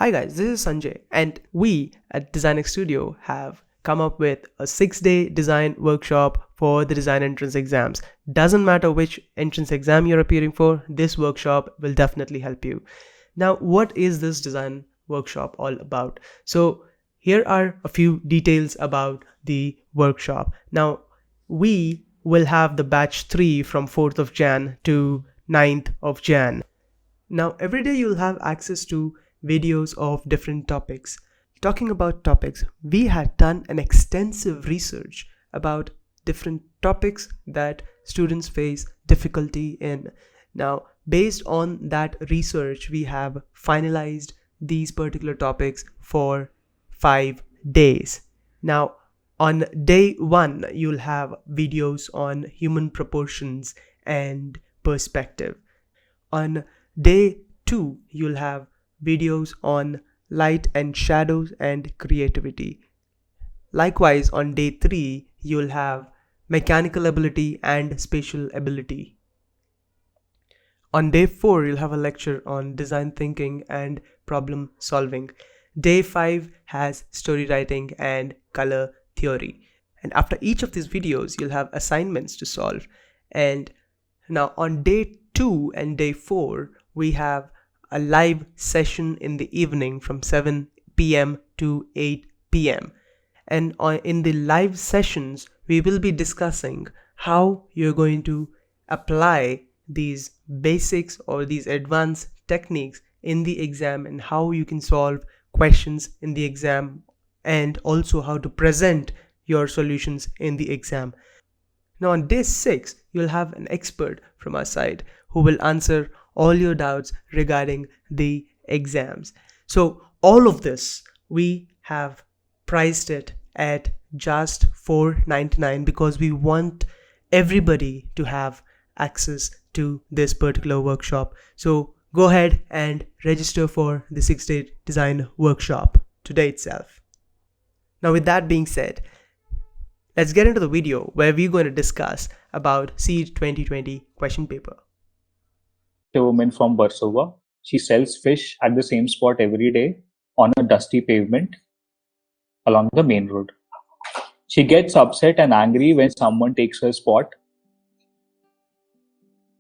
Hi guys, this is Sanjay and we at Design Studio have come up with a 6-day design workshop for the design entrance exams. Doesn't matter which entrance exam you're appearing for, this workshop will definitely help you. Now, what is this design workshop all about? So here are a few details about the workshop. Now, we will have the batch 3 from 4th of Jan to 9th of Jan. Now, every day you'll have access to videos of different topics. Talking about topics, we had done an extensive research about different topics that students face difficulty in. Now, based on that research, we have finalized these particular topics for 5 days. Now, on day 1, you'll have videos on human proportions and perspective. On day 2, you'll have videos on light and shadows and creativity. Likewise, on day 3, you'll have mechanical ability and spatial ability. On day 4, you'll have a lecture on design thinking and problem solving. Day 5 has story writing and color theory. And after each of these videos, you'll have assignments to solve. And now on day 2 and day 4, we have a live session in the evening from 7 p.m. to 8 p.m. And in the live sessions, we will be discussing how you're going to apply these basics or these advanced techniques in the exam and how you can solve questions in the exam and also how to present your solutions in the exam. Now on day 6, you'll have an expert from our side who will answer all your doubts regarding the exams. So all of this, we have priced it at just $4.99 because we want everybody to have access to this particular workshop. So go ahead and register for the 6-day design workshop today itself. Now with that being said, let's get into the video where we're going to discuss about CEET 2020 question paper. A woman from Warsaw. She sells fish at the same spot every day on a dusty pavement along the main road. She gets upset and angry when someone takes her spot.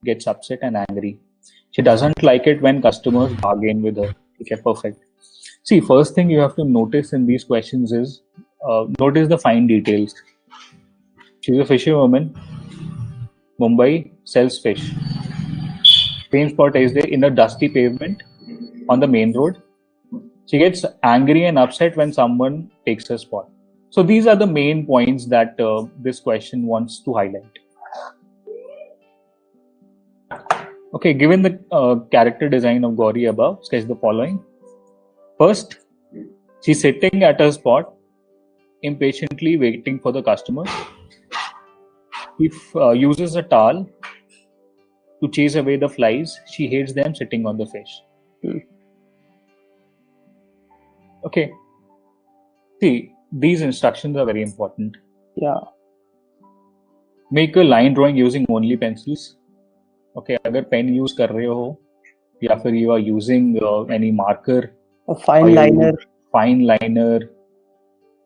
Gets upset and angry. She doesn't like it when customers bargain with her. Okay, perfect. See, first thing you have to notice in these questions is notice the fine details. She's a fisherwoman. Mumbai, sells fish. Same spot is there in a dusty pavement on the main road. She gets angry and upset when someone takes her spot. So these are the main points that this question wants to highlight. Okay, given the character design of Gauri above, sketch the following. First, she's sitting at her spot, impatiently waiting for the customer. She uses a towel to chase away the flies. She hates them sitting on the fish. Okay. See, these instructions are very important. Yeah. Make a line drawing using only pencils. Okay, अगर pen use कर रहे हो या फिर you are using any marker, a fine liner,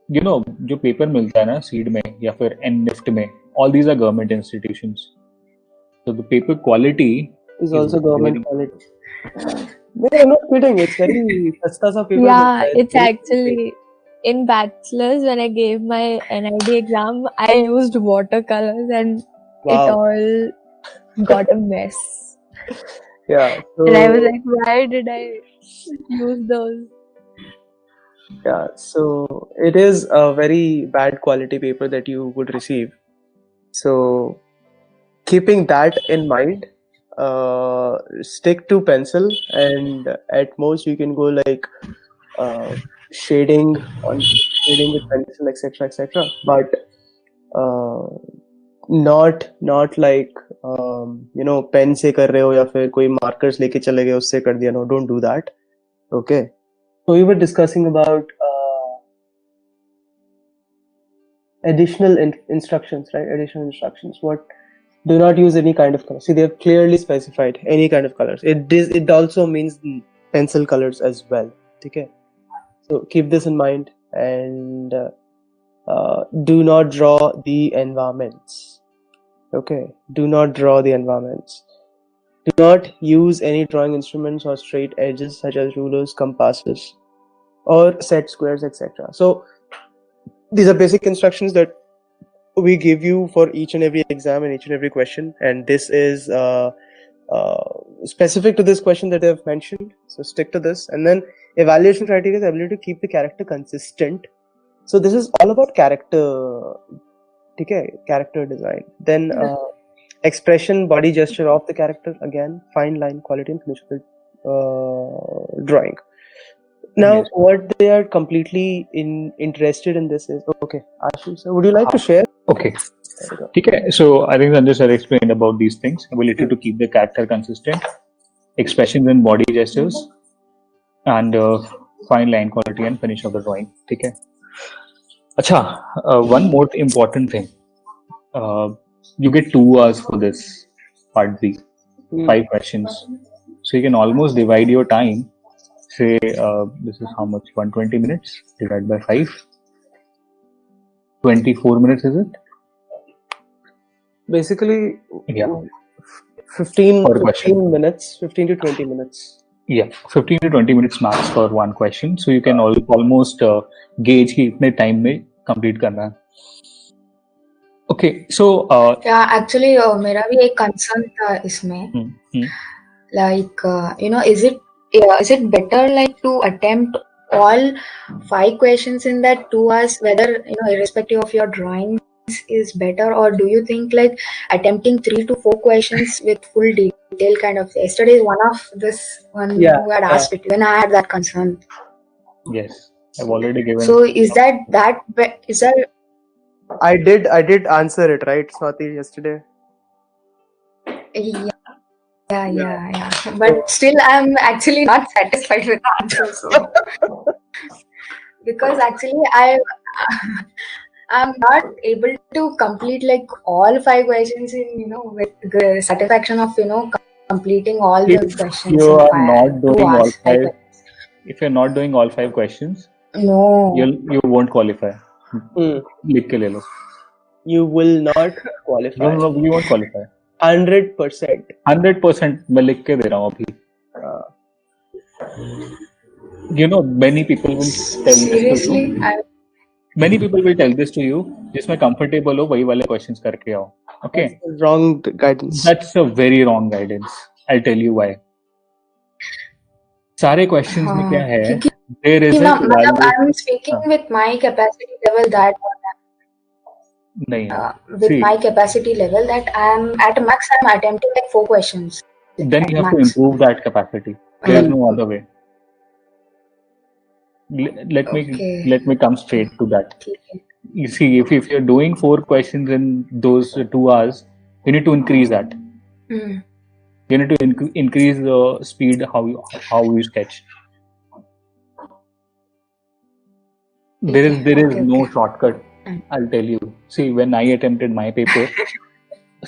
you know, जो paper मिलता है ना seed में या फिर NIFT में, all these are government institutions. So the paper quality is also government quality. No, I'm not kidding. It's very sasta sa paper. Yeah, it's actually in bachelor's when I gave my NID exam, I used watercolors and it all got a mess. Yeah. So, and I was like, why did I use those? Yeah, so it is a very bad quality paper that you would receive. So keeping that in mind, stick to pencil, and at most you can go like shading with pencil, etc., etc. But not like pen से कर रहे हो या फिर कोई markers लेके चले गए उससे कर दिया. No, don't do that. Okay. So we were discussing about additional instructions, right? Additional instructions. What? Do not use any kind of color. See, they have clearly specified any kind of colors. It also means pencil colors as well. Okay, so keep this in mind, and do not draw the environments. Okay, do not draw the environments. Do not use any drawing instruments or straight edges such as rulers, compasses, or set squares, etc. So these are basic instructions that we give you for each and every exam and each and every question, and this is specific to this question that I've mentioned. So stick to this. And then evaluation criteria is ability to keep the character consistent. So this is all about character, okay, character design. Then expression, body gesture of the character, again, fine line, quality, and finish of the drawing. Now, Yes. what they are completely interested in this is, okay, Ashish, so would you like to share? Okay. There we go. Okay. So I think Sanjay sir explained about these things. Ability to keep the character consistent, expressions and body gestures, and fine line quality and finish of the drawing. Okay. Acha, one more important thing. You get 2 hours for this part B, 5 questions. So you can almost divide your time. Say this is how much? 120 minutes divided by 5. 24 minutes is it? Basically, Yeah. 15 Per question. minutes, 15 to 20 minutes. Yeah, 15 to 20 minutes max for one question. So you can almost gauge कि इतने time में complete करना है. Okay, so Yeah, actually, मेरा भी एक concern था इसमें. Like, is it better like to attempt all 5 questions in that 2 hours, whether irrespective of your drawings is better, or do you think like attempting 3 to 4 questions with full detail kind of? Yesterday, one of this one Yeah, who had asked it when I had that concern. yes, I've already given. So is that I did answer it, right, Swati, yesterday? Yeah. But still, I'm actually not satisfied with the answer. So, because actually, I'm not able to complete like all 5 questions in with the satisfaction of completing all the questions. You in are 5 not 2 doing all hours, 5. like, If you're not doing all 5 questions, no. you won't qualify. लिख के ले लो. You will not qualify. No, you won't qualify. 100%. 100% मैं लिख के दे रहा हूँ अभी. Many people will tell this to you. Many people will tell this to you. जिसमें comfortable हो वही वाले questions करके आओ. Okay. Wrong guidance. That's a very wrong guidance. I'll tell you why. सारे questions में क्या है? There is a I'm speaking with my capacity level that. नहीं. With my capacity level that I'm at max, I'm attempting like 4 questions. Then you have to improve that capacity. There is no other way. Let me come straight to that. Okay. You see, if you're doing 4 questions in those 2 hours, you need to increase that. You need to increase the speed how you sketch. There is no shortcut. I'll tell you. See, when I attempted my paper,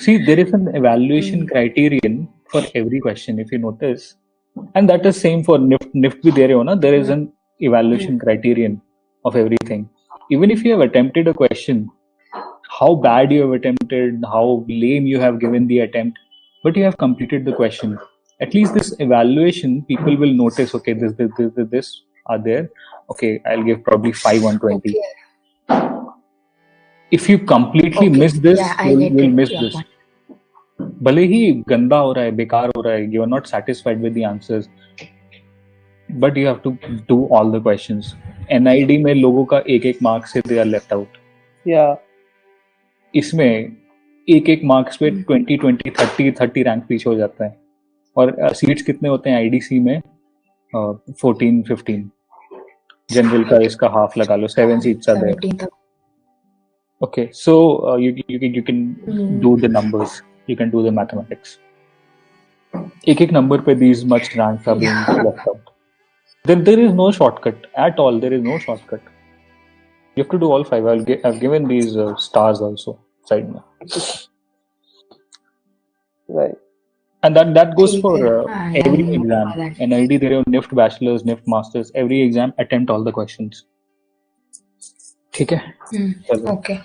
there is an evaluation criterion for every question, if you notice, and that is same for NIFT bhi de rahe ho na. There is an evaluation criterion of everything. Even if you have attempted a question, how bad you have attempted, how lame you have given the attempt, but you have completed the question. At least this evaluation, people will notice. Okay, this are there. Okay, I'll give probably 5 on 20. Okay. If you completely miss this, you'll miss this. भले ही गंदा हो रहा है, बेकार हो रहा है, you are not satisfied with the answers, but you have to do all the questions. NID में लोगों का एक मार्क से they are left out. Yeah. इसमें एक मार्क्स पे 20 रैंक पीछे हो जाता है. और सीट्स कितने होते हैं IDC में? 14-15. जनरल का इसका हाफ लगा लो, 7 seats are there. Okay, so you can do the numbers. You can do the mathematics. एक number पे these much ranks are being left out. There is no shortcut at all. There is no shortcut. You have to do all 5. I've given these stars also side में. Right. And that goes ठीक for है, हाँ, every done exam. for that. NID, there are NIFT bachelors, NIFT masters. Every exam, attempt all the questions. ठीक है? चलो. Okay.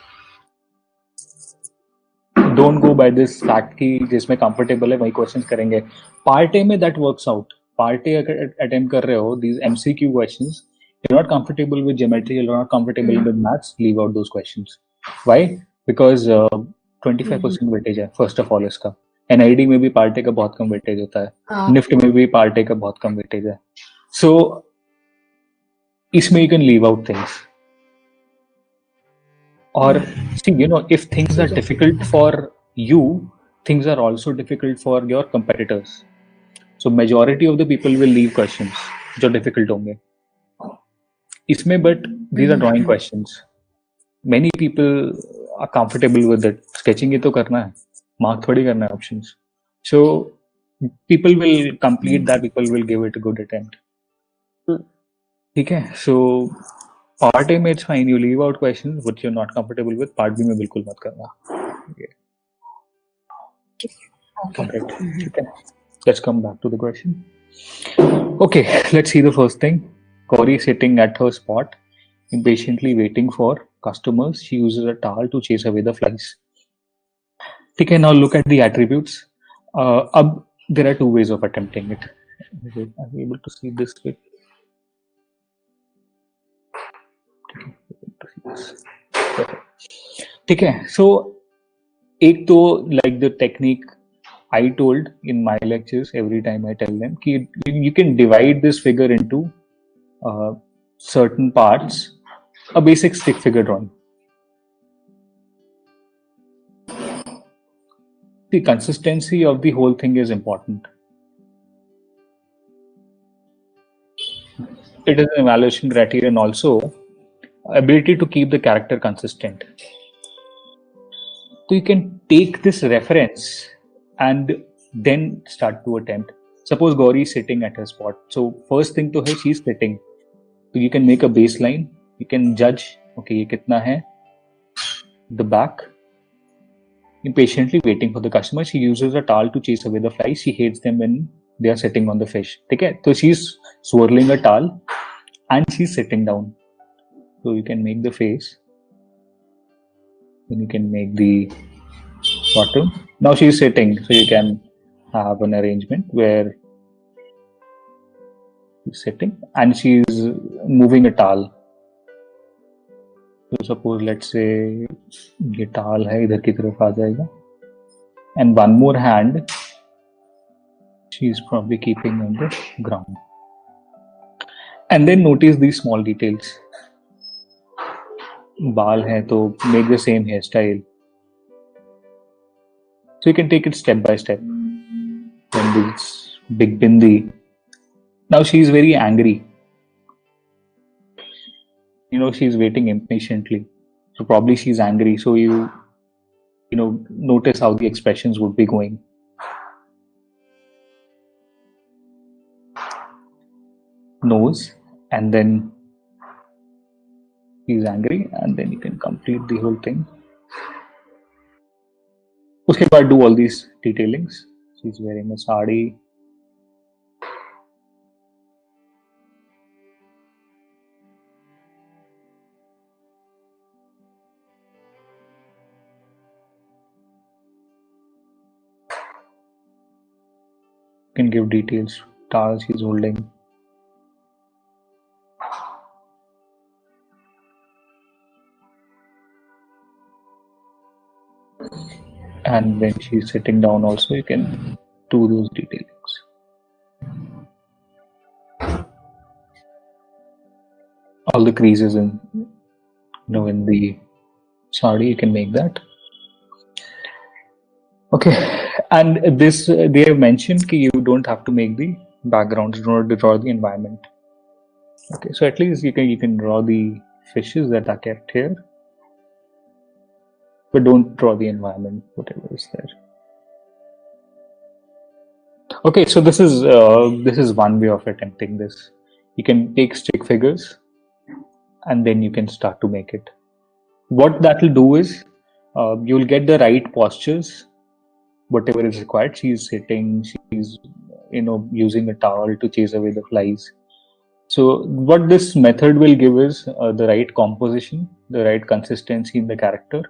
Don't go by this fact कि जिसमें comfortable है वही questions करेंगे. Part A में that works out. Part A अगर attempt कर रहे हो, these MCQ questions, you're not comfortable with geometry, you're not comfortable with maths, leave out those questions. Why? Because 25% weightage है first of all इसका. NID में भी Part A का बहुत कम weightage होता है. हाँ. NIFT में भी Part A का बहुत कम weightage है. So इसमें you can leave out things. Or see, you know, if things are difficult for you, things are also difficult for your competitors. So majority of the people will leave questions जो difficult होंगे. इसमें but these are drawing questions. Many people are comfortable with it. Sketching ही तो करना है, mark थोड़ी करना है options. So people will complete that. People will give it a good attempt. ठीक है? So Part A में it's fine. You leave out questions which you're not comfortable with. Part B में बिल्कुल मत करना. Okay. Alright. Okay. Let's come back to the question. Okay, let's see the first thing. Gauri sitting at her spot, impatiently waiting for customers. She uses a towel to chase away the flies. Okay, now look at the attributes. There are two ways of attempting it. Are you able to see this bit? ठीक है. So एक तो like the technique I told in my lectures every time I tell them कि you can divide this figure into certain parts. A basic stick figure drawing. The consistency of the whole thing is important. It is an evaluation criterion also. Ability to keep the character consistent. So you can take this reference and then start to attempt. Suppose Gauri is sitting at her spot. So first thing to her, she's sitting. So you can make a baseline. You can judge, okay, ये कितना है. The back. Impatiently waiting for the customer. She uses a towel to chase away the flies. She hates them when they are sitting on the fish. Okay? So she's swirling a towel and she's sitting down. So you can make the face. Then you can make the bottom. Now she's sitting, so you can have an arrangement where she's sitting and she's moving a towel. So suppose let's say ये towel है इधर की तरफ आ जाएगा, and one more hand she's probably keeping on the ground. And then notice these small details. बाल है तो make the same hairstyle. So you can take it step by step. And this big bindi. Now she is very angry. You know, she's waiting impatiently. So probably she's angry. So you notice how the expressions would be going. Nose, and then she's angry, and then you can complete the whole thing. उसके बाद do all these detailings. She's wearing a sari. You can give details. Towel she's holding. And when she's sitting down also, you can do those detailings. All the creases in the sari, you can make that. Okay, and this they have mentioned that you don't have to make the backgrounds, you don't have to draw the environment. Okay, so at least you can draw the fishes that are kept here. But don't draw the environment, whatever is there. Okay, so this is one way of attempting this. You can take stick figures and then you can start to make it. What that will do is you'll get the right postures whatever is required. She's sitting, she's using a towel to chase away the flies. So what this method will give is the right composition, the right consistency in the character,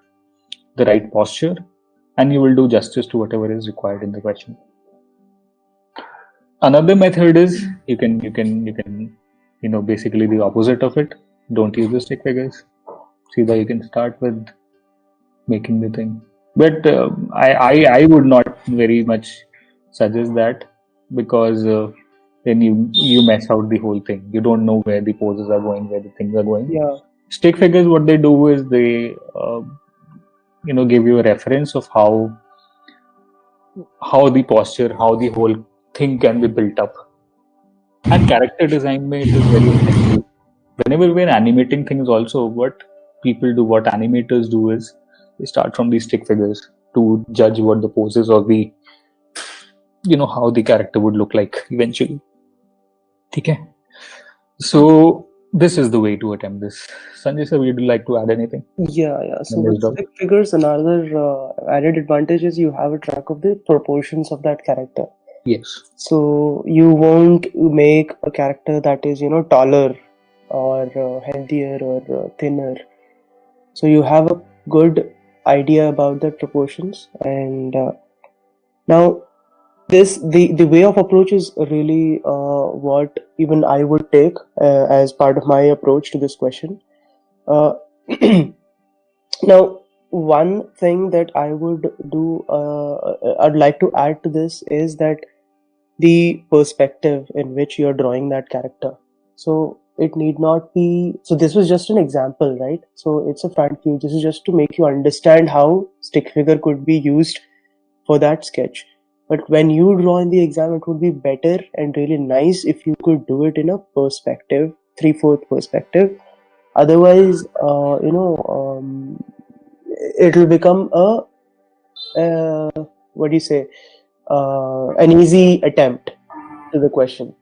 the right posture, and you will do justice to whatever is required in the question. Another method is you can basically the opposite of it. Don't use the stick figures. See that you can start with making the thing. But I would not very much suggest that, because then you mess out the whole thing. You don't know where the poses are going, where the things are going. Yeah. Stick figures, what they do is they give you a reference of how the posture, how the whole thing can be built up. And character design it is very effective. Whenever we're animating things also, what animators do is they start from these stick figures to judge what the poses or the how the character would look like eventually. Okay. So this is the way to attempt this. Sanjay sir, would you like to add anything? Yeah. So with stick figures, another added advantage is you have a track of the proportions of that character. Yes. So you won't make a character that is taller or healthier or thinner. So you have a good idea about the proportions, and now the way of approach is really what even I would take as part of my approach to this question. Now, one thing that I would do, I'd like to add to this is that the perspective in which you're drawing that character. So it need not be, so this was just an example, right? So it's a front view. This is just to make you understand how stick figure could be used for that sketch. But when you draw in the exam, it would be better and really nice if you could do it in a perspective, 3/4 perspective. Otherwise, it will become an easy attempt to the question.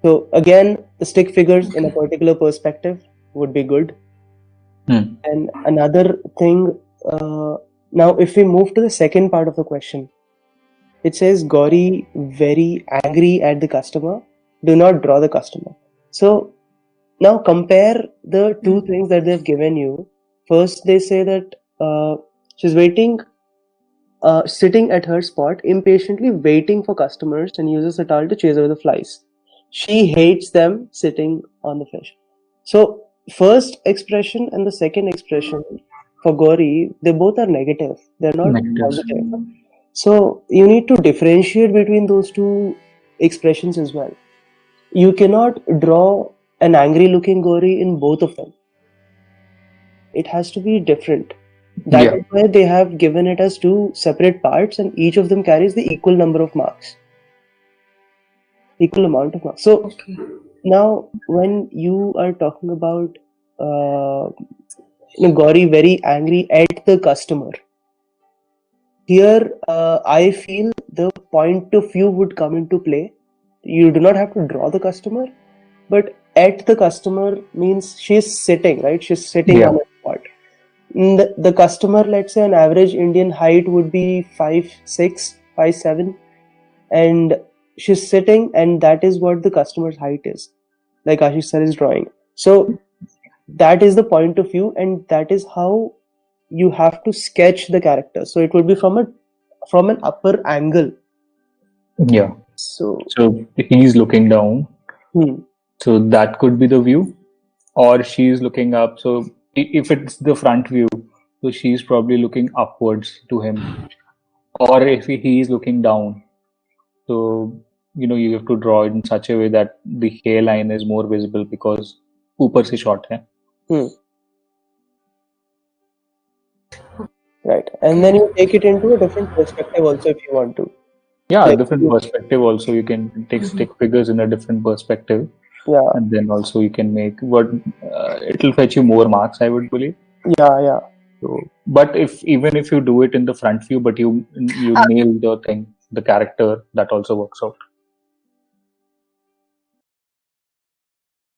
So again, the stick figures in a particular perspective would be good. And another thing, now if we move to the second part of the question, it says Gauri very angry at the customer. Do not draw the customer. So now compare the two things that they've given you. First, they say that she's waiting, sitting at her spot, impatiently waiting for customers, and uses a towel to chase away the flies. She hates them sitting on the fish. So first expression and the second expression for Gauri, they both are negative. They're not positive. So you need to differentiate between those two expressions as well. You cannot draw an angry looking Gauri in both of them. It has to be different. That is why they have given it as two separate parts, and each of them carries the equal number of marks. Equal amount of marks. So now when you are talking about Gauri very angry at the customer, here I feel the point of view would come into play. You do not have to draw the customer, but at the customer means she's sitting, right? She's sitting on a spot. The customer, let's say an average Indian height would be 5'6", 5'7", and she's sitting, and that is what the customer's height is, like Ashish sir is drawing. So that is the point of view, and that is how you have to sketch the character. So it would be from an upper angle. Yeah. So he's looking down. So that could be the view, or she's looking up. So if it's the front view, so she's probably looking upwards to him, or if he is looking down, so you have to draw it in such a way that the hairline is more visible because ऊपर से short है. Right, and then you take it into a different perspective also if you want to. Yeah, like, different perspective also. You can take stick figures in a different perspective. Yeah. And then also you can make it will fetch you more marks, I would believe. Yeah. So, but even if you do it in the front view, but you nail the thing, the character, that also works out.